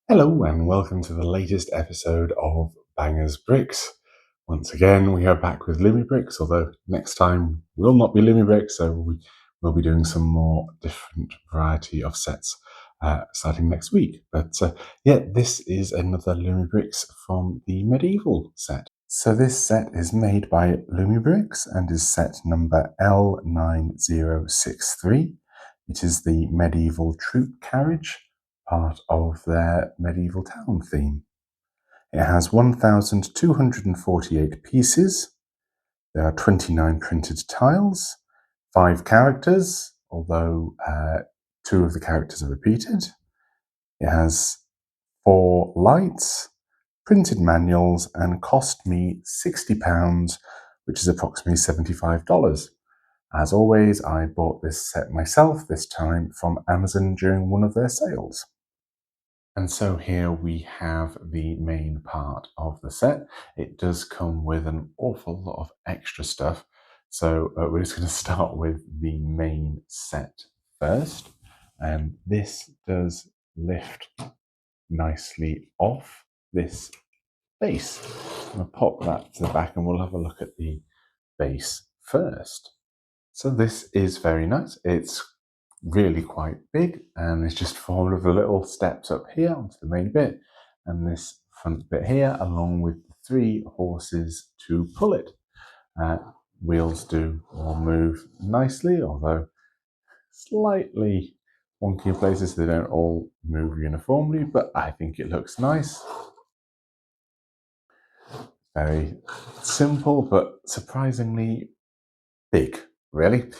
Hello and welcome to the latest episode of Bangers Bricks. Once again, we are back with Lumibricks, although next time will not be Lumibricks, so we will be doing some more different variety of sets starting next week. But yeah, this is another Lumibricks from the medieval set. So this set is made by Lumibricks and is set number L9063. It is the Medieval Troupe Carriage, part of their medieval town theme. It has 1,248 pieces. There are 29 printed tiles, 5 characters, although 2 of the characters are repeated. It has 4 lights, printed manuals, and cost me £60, which is approximately $75. As always, I bought this set myself, this time from Amazon during one of their sales. And so here we have the main part of the set. It does come with an awful lot of extra stuff. So we're just going to start with the main set first. And this does lift nicely off this base. I'm going to pop that to the back and we'll have a look at the base first. So this is very nice. It's really quite big and it's just formed of the little steps up here onto the main bit and this front bit here, along with the 3 horses to pull it. Wheels do all move nicely, although slightly wonky in places. They don't all move uniformly, but I think it looks nice. Very simple, but surprisingly big, really,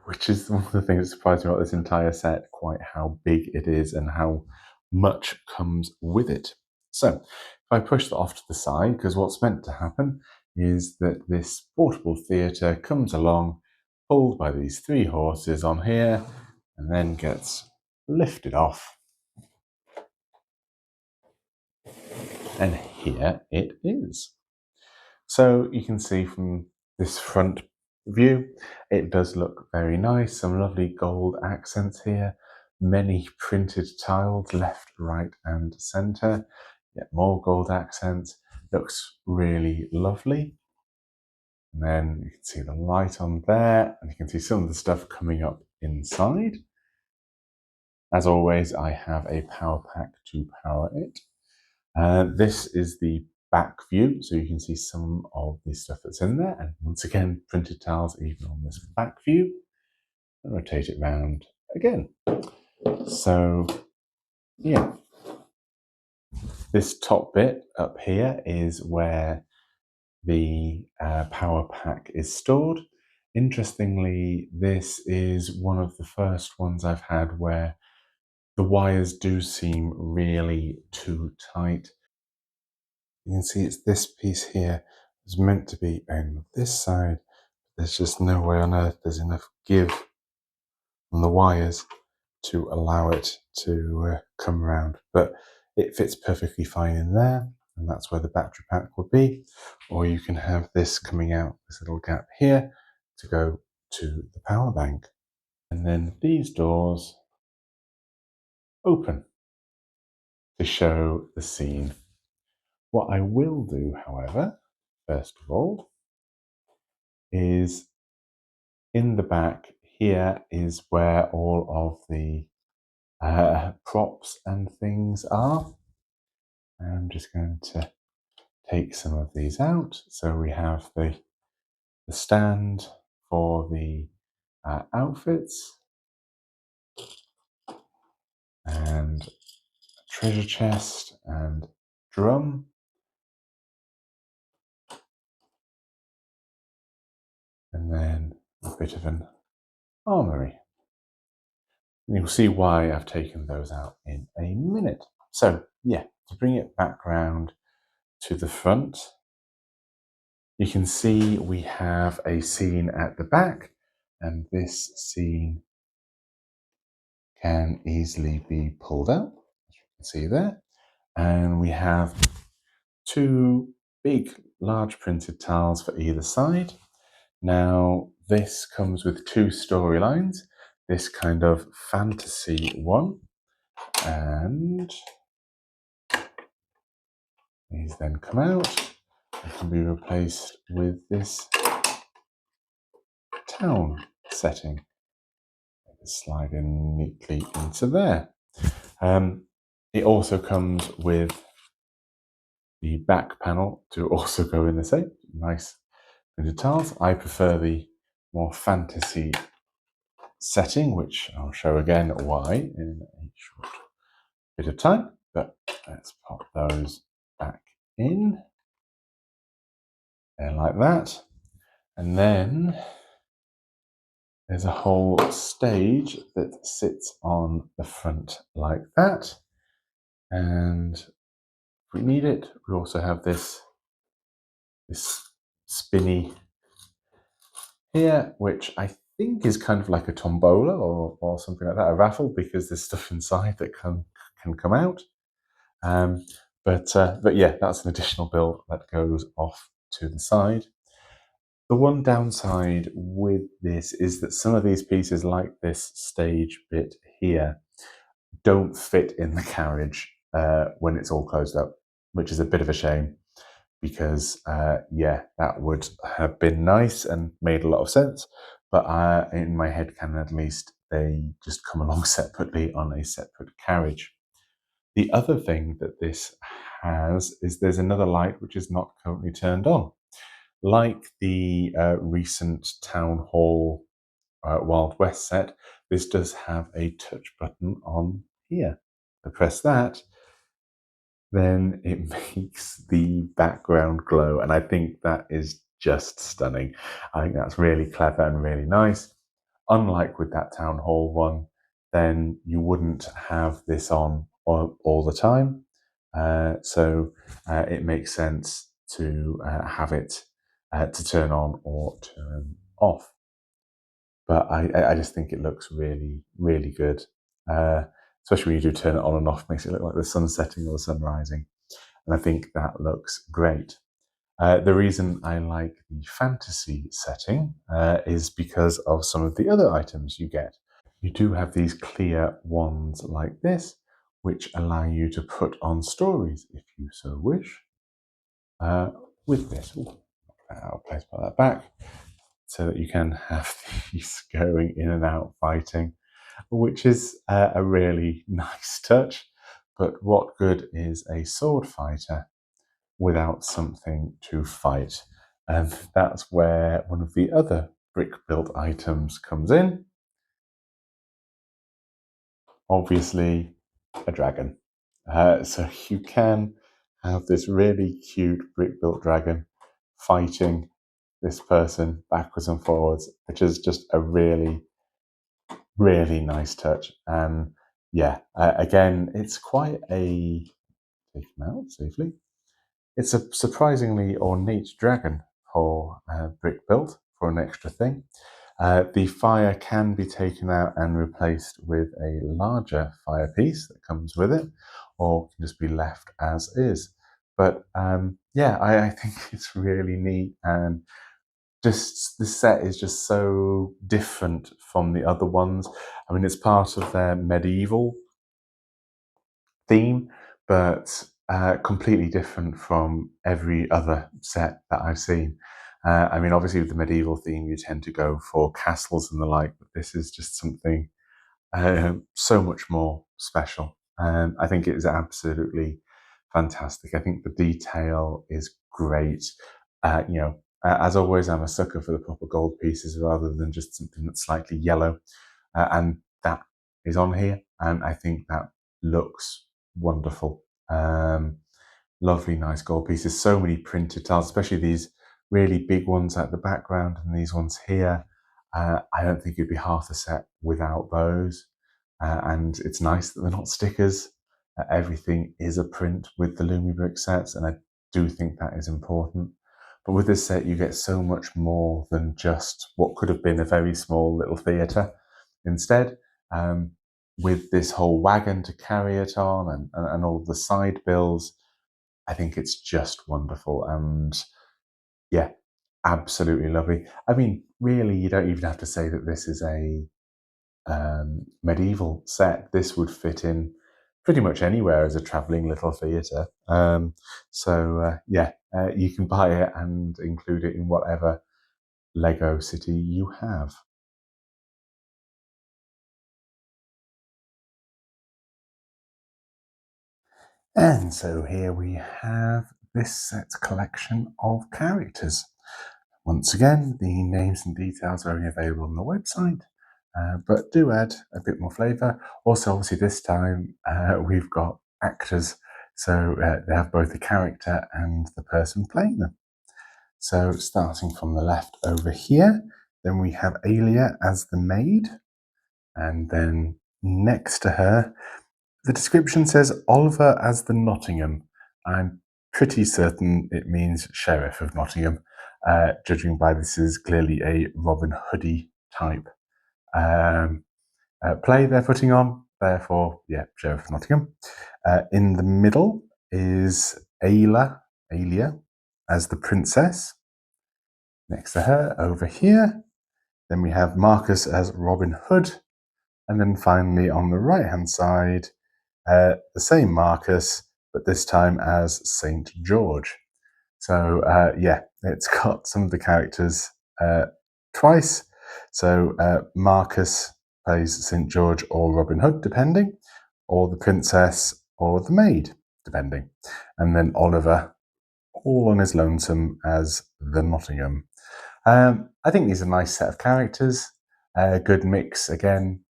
which is one of the things that surprised me about this entire set, quite how big it is and how much comes with it. So if I push that off to the side, because what's meant to happen is that this portable theatre comes along, pulled by these 3 horses on here, and then gets lifted off. And here it is. So you can see from this front view, it does look very nice. Some lovely gold accents here. Many printed tiles left, right and centre. Yet more gold accents. Looks really lovely. And then you can see the light on there, and you can see some of the stuff coming up inside. As always, I have a power pack to power it. This is the back view, so you can see some of the stuff that's in there, and once again printed tiles even on this back view. And rotate it round again. So yeah, this top bit up here is where the power pack is stored. Interestingly, this is one of the first ones I've had where the wires do seem really too tight. You can see it's this piece here is meant to be on this side. There's just no way on earth there's enough give on the wires to allow it to come around. But it fits perfectly fine in there, and that's where the battery pack would be. Or you can have this coming out, this little gap here, to go to the power bank. And then these doors open to show the scene. What I will do, however, first of all, is in the back here is where all of the props and things are. I'm just going to take some of these out. So we have the stand for the outfits and a treasure chest and drum. And then a bit of an armory. And you'll see why I've taken those out in a minute. So yeah, to bring it back round to the front, you can see we have a scene at the back, and this scene can easily be pulled out, as you can see there. And we have 2 big, large printed tiles for either side. Now, this comes with 2 storylines, this kind of fantasy one, and These then come out and can be replaced with this town setting. Slide in neatly into there. It also comes with the back panel to also go in the same. Nice printed tiles. I prefer the more fantasy setting, which I'll show again why in a short bit of time. But let's pop those back in there like that. And then there's a whole stage that sits on the front like that. And if we need it, we also have this spinny here, which I think is kind of like a tombola or something like that, a raffle, because there's stuff inside that can come out. But yeah, that's an additional build that goes off to the side. The one downside with this is that some of these pieces, like this stage bit here, don't fit in the carriage when it's all closed up, which is a bit of a shame because, yeah, that would have been nice and made a lot of sense. But in my head canon, at least, they just come along separately on a separate carriage. The other thing that this has is there's another light which is not currently turned on. Like the recent Town Hall Wild West set, this does have a touch button on here. I press that, then it makes the background glow, and I think that is just stunning. I think that's really clever and really nice. Unlike with that Town Hall one, then you wouldn't have this on all the time. So it makes sense to have it to turn on or turn off. But I just think it looks really, really good. Especially when you do turn it on and off, makes it look like the sun setting or the sun rising. And I think that looks great. The reason I like the fantasy setting is because of some of the other items you get. You do have these clear wands like this, which allow you to put on stories if you so wish. With this, I'll place that back so that you can have these going in and out fighting, which is a really nice touch. But what good is a sword fighter without something to fight? And that's where one of the other brick built items comes in. Obviously, a dragon. So you can have this really cute brick built dragon fighting this person backwards and forwards, which is just a really, really nice touch. And yeah, again, it's quite a take him out safely. It's a surprisingly ornate dragon for brick built for an extra thing. The fire can be taken out and replaced with a larger fire piece that comes with it, or can just be left as is. But yeah, I think it's really neat, and just this set is just so different from the other ones. I mean, it's part of their medieval theme, but completely different from every other set that I've seen. I mean, obviously, with the medieval theme, you tend to go for castles and the like, but this is just something so much more special. I think it is absolutely fantastic. I think the detail is great. As always, I'm a sucker for the proper gold pieces rather than just something that's slightly yellow. And that is on here, and I think that looks wonderful. Lovely, nice gold pieces. So many printed tiles, especially these really big ones at the background and these ones here. I don't think it'd be half a set without those. And it's nice that they're not stickers. Everything is a print with the Lumibricks sets, and I do think that is important. But with this set, you get so much more than just what could have been a very small little theatre. Instead, with this whole wagon to carry it on and all the side bills, I think it's just wonderful. And yeah, absolutely lovely. I mean, really, you don't even have to say that this is a medieval set. This would fit in pretty much anywhere as a travelling little theatre. You can buy it and include it in whatever Lego city you have. And so here we have this set collection of characters. Once again, the names and details are only available on the website, but do add a bit more flavour. Also, obviously, this time we've got actors, so they have both the character and the person playing them. So, starting from the left over here, then we have Alia as the maid, and then next to her, the description says Oliver as the Nottingham. I'm pretty certain it means Sheriff of Nottingham, judging by this is clearly a Robin Hoodie type um, play they're putting on. Therefore, yeah, Sheriff of Nottingham. In the middle is Alia as the princess. Next to her, over here, then we have Marcus as Robin Hood. And then finally on the right hand side, the same Marcus, but this time as Saint George. So it's got some of the characters twice. So Marcus plays Saint George or Robin Hood, depending, or the princess or the maid, depending. And then Oliver, all on his lonesome as the Nottingham. I think these are a nice set of characters. Good mix again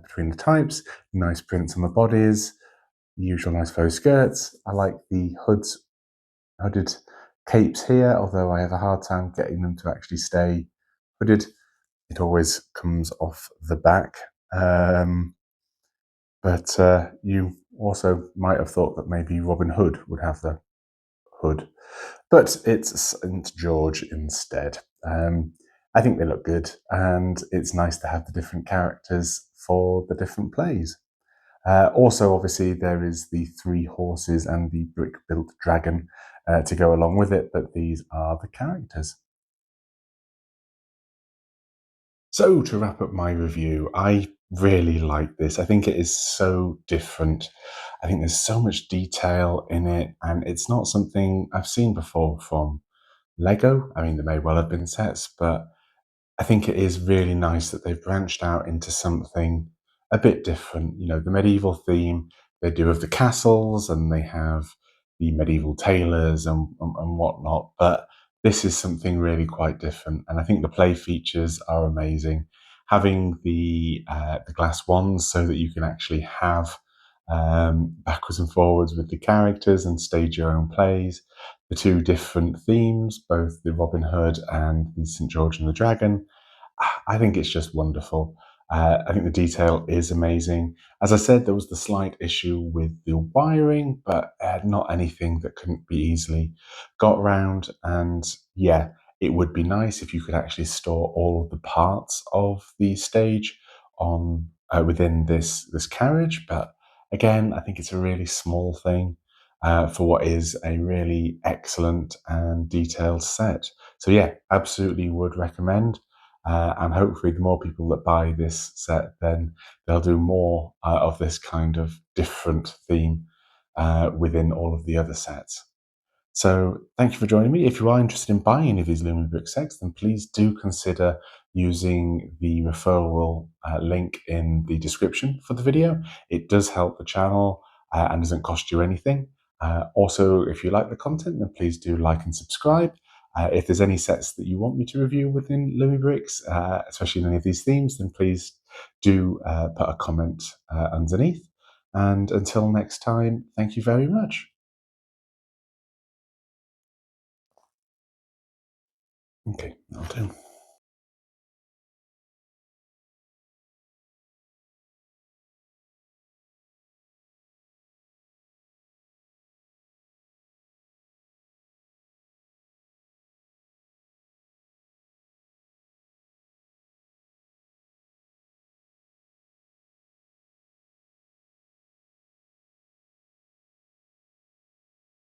between the types. Nice prints on the bodies. The usual nice faux skirts. I like the hooded capes here, although I have a hard time getting them to actually stay hooded. It always comes off the back. But you also might have thought that maybe Robin Hood would have the hood, but it's St. George instead. I think they look good, and it's nice to have the different characters for the different plays. Also, obviously, there is the 3 horses and the brick-built dragon to go along with it, but these are the characters. So, to wrap up my review, I really like this. I think it is so different. I think there's so much detail in it, and it's not something I've seen before from Lego. I mean, there may well have been sets, but I think it is really nice that they've branched out into something a bit different. You know, the medieval theme they do of the castles, and they have the medieval tailors and whatnot. But this is something really quite different, and I think the play features are amazing. Having the glass wands so that you can actually have backwards and forwards with the characters and stage your own plays. The 2 different themes, both the Robin Hood and the St. George and the Dragon, I think it's just wonderful. I think the detail is amazing. As I said, there was the slight issue with the wiring, but not anything that couldn't be easily got around. And yeah, it would be nice if you could actually store all of the parts of the stage on within this carriage. But again, I think it's a really small thing for what is a really excellent and detailed set. So yeah, absolutely would recommend. And hopefully, the more people that buy this set, then they'll do more of this kind of different theme within all of the other sets. So thank you for joining me. If you are interested in buying any of these Lumibricks sets, then please do consider using the referral link in the description for the video. It does help the channel and doesn't cost you anything. Also, if you like the content, then please do like and subscribe. If there's any sets that you want me to review within Lumibricks, especially in any of these themes, then please do put a comment underneath. And until next time, thank you very much. Okay, I'll do.